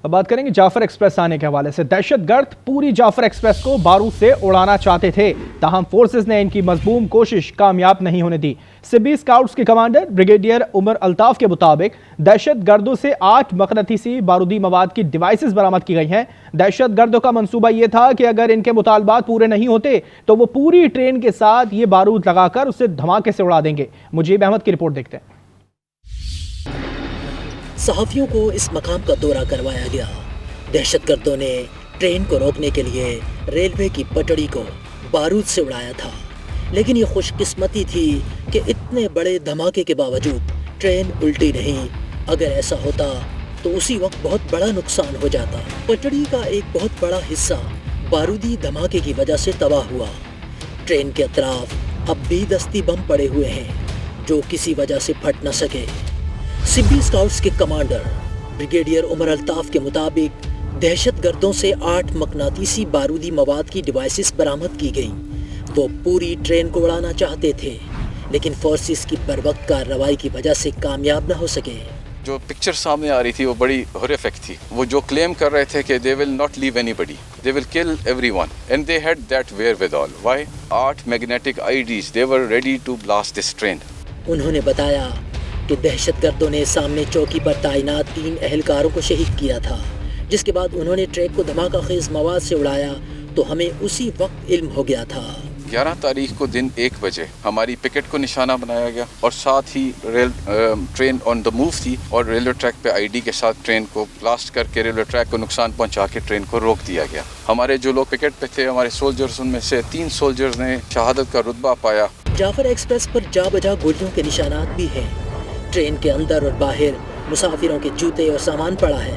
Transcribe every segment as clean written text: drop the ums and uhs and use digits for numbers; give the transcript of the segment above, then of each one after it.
अब बात करेंगे जाफर एक्सप्रेस आने के हवाले से। दहशतगर्द पूरी जाफर एक्सप्रेस को बारूद से उड़ाना चाहते थे, ताहम फोर्सेस ने इनकी मजबूम कोशिश कामयाब नहीं होने दी। सिब्बी स्काउट्स के कमांडर ब्रिगेडियर उमर अल्ताफ के मुताबिक दहशतगर्दों से 8 मकनतीसी बारूदी मवाद की डिवाइसेस बरामद की गई हैं। दहशतगर्दों का मंसूबा ये था कि अगर इनके मुतालबात पूरे नहीं होते तो वो पूरी ट्रेन के साथ ये बारूद लगाकर उसे धमाके से उड़ा देंगे। मुजीब अहमद की रिपोर्ट देखते हैं। सहाफियों को इस मकाम का दौरा करवाया गया। दहशतगर्दों ने ट्रेन को रोकने के लिए रेलवे की पटड़ी को बारूद से उड़ाया था, लेकिन ये खुशकिस्मती थी कि इतने बड़े धमाके के बावजूद ट्रेन उल्टी नहीं। अगर ऐसा होता तो उसी वक्त बहुत बड़ा नुकसान हो जाता। पटड़ी का एक बहुत बड़ा हिस्सा बारूदी धमाके की वजह से तबाह हुआ। ट्रेन के अतराफ अब भी दस्ती बम पड़े हुए हैं जो किसी वजह से फट न सके। सिब्बी स्काउट्स के कमांडर ब्रिगेडियर उमर अल्ताफ के मुताबिक दहशतगर्दों से 8 मकनातीसी बारूदी मवाद की डिवाइसेस बरामद की गईं। वो पूरी ट्रेन को उड़ाना चाहते थे, लेकिन फोर्सेस की बरवक्त कार्रवाई की वजह से कामयाब न हो सके। जो पिक्चर सामने आ रही थी वो बड़ी हॉरिफिक थी। वो जो क्लेम कर रहे थे कि they will not leave anybody, they will kill everyone, and they had that wherewithal. Why 8 magnetic IEDs, they were ready to blast this train. उन्होंने बताया कि दहशतगर्दों ने सामने चौकी पर तैनात 3 एहलकारों को शहीद किया था। जिसके बाद उन्होंने ट्रैक को धमाका खेज मवाद से उड़ाया तो हमें उसी वक्त इल्म हो गया था। 11 तारीख को दिन 1 बजे हमारी पिकेट को निशाना बनाया गया और साथ ही ट्रेन ऑन द मूव थी और रेलवे ट्रैक पे आईडी के साथ ट्रेन को ब्लास्ट करके रेलवे ट्रैक को नुकसान पहुंचा के ट्रेन को रोक दिया गया। हमारे जो लोग पिकेट पे थे, हमारे सोल्जर्स, उनमें से 3 सोल्जर्स ने शहादत का रुतबा पाया। जाफर एक्सप्रेस पर जा बजा गोलियों के निशानात भी हैं। ट्रेन के अंदर और बाहर मुसाफिरों के जूते और सामान पड़ा है,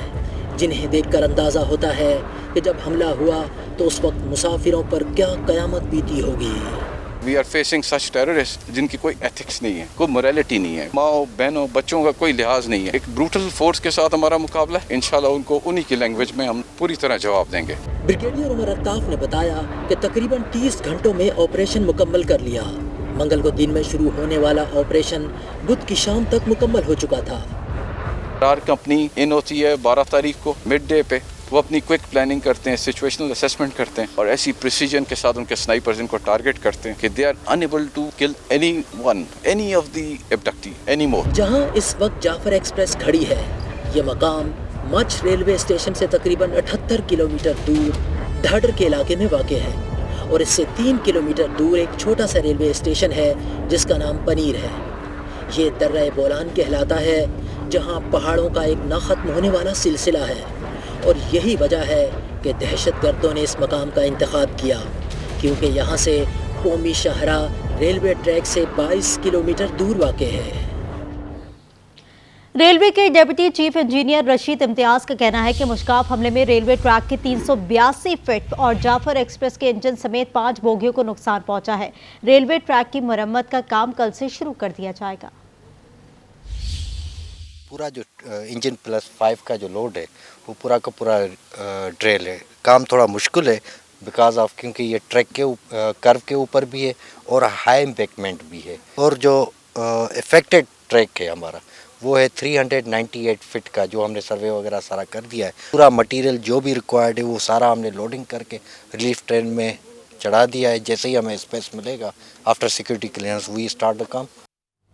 जिन्हें देखकर अंदाज़ा होता है कि जब हमला हुआ तो उस वक्त मुसाफिरों पर क्या क़यामत बीती होगी। We are facing such terrorist जिनकी कोई एथिक्स नहीं है, कोई मोरालिटी नहीं है, माओ बहनों बच्चों का कोई लिहाज नहीं है। एक ब्रूटल फोर्स के साथ हमारा मुकाबला है। इंशाल्लाह उनको उन्हीं की लैंग्वेज में हम पूरी तरह जवाब देंगे। ब्रिगेडियर उमर अल्ताफ ने बताया कि तकरीबन 30 घंटों में ऑपरेशन मुकम्मल कर लिया। मंगल को दिन में शुरू होने वाला ऑपरेशन बुध की शाम तक मुकम्मल हो चुका था। रार कंपनी इन होती है 12 तारीख को मिड डे पे। वो अपनी क्विक प्लानिंग करते हैं, सिचुएशनल असेसमेंट करते हैं और ऐसी प्रिसीजन के साथ उनके स्नाइपर्स इनको टारगेट करते हैं कि they are unable to kill anyone, any of the abductee any more. जहां इस वक्त जाफर एक्सप्रेस खड़ी है, ये मकाम मच रेलवे स्टेशन से तकरीबन 78 किलोमीटर दूर ढाडर के इलाके में वाक़ है और इससे 3 किलोमीटर दूर एक छोटा सा रेलवे स्टेशन है जिसका नाम पनीर है। ये दर्रा बोलान कहलाता है, जहां पहाड़ों का एक ना ख़त्म होने वाला सिलसिला है और यही वजह है कि दहशतगर्दों ने इस मकाम का इंतखाब किया, क्योंकि यहाँ से कौमी शाहरा रेलवे ट्रैक से 22 किलोमीटर दूर वाक़ है। रेलवे के deputy chief engineer Rashid Imtiaz का कहना है कि मुश्काफ हमले में रेलवे ट्रैक के 382 फीट और जाफर एक्सप्रेस के इंजन समेत 5 बोगियों को नुकसान पहुंचा है। रेलवे ट्रैक की मरम्मत का काम कल से शुरू कर दिया जाएगा। पूरा जो इंजन +5 का जो लोड है वो पूरा का पूरा ड्रेल है। काम थोड़ा मुश्किल है बिकॉज ऑफ, क्योंकि ये ट्रैक के कर्व के ऊपर भी है और हाई एम्बैंकमेंट भी है और जो इफेक्टेड ट्रैक है हमारा वो है 398 फीट का, जो हमने सर्वे वगैरह सारा कर दिया है। पूरा मटेरियल जो भी रिक्वायर्ड है वो सारा हमने लोडिंग करके रिलीफ ट्रेन में चढ़ा दिया है। जैसे ही हमें स्पेस मिलेगा after security clearance we start the काम।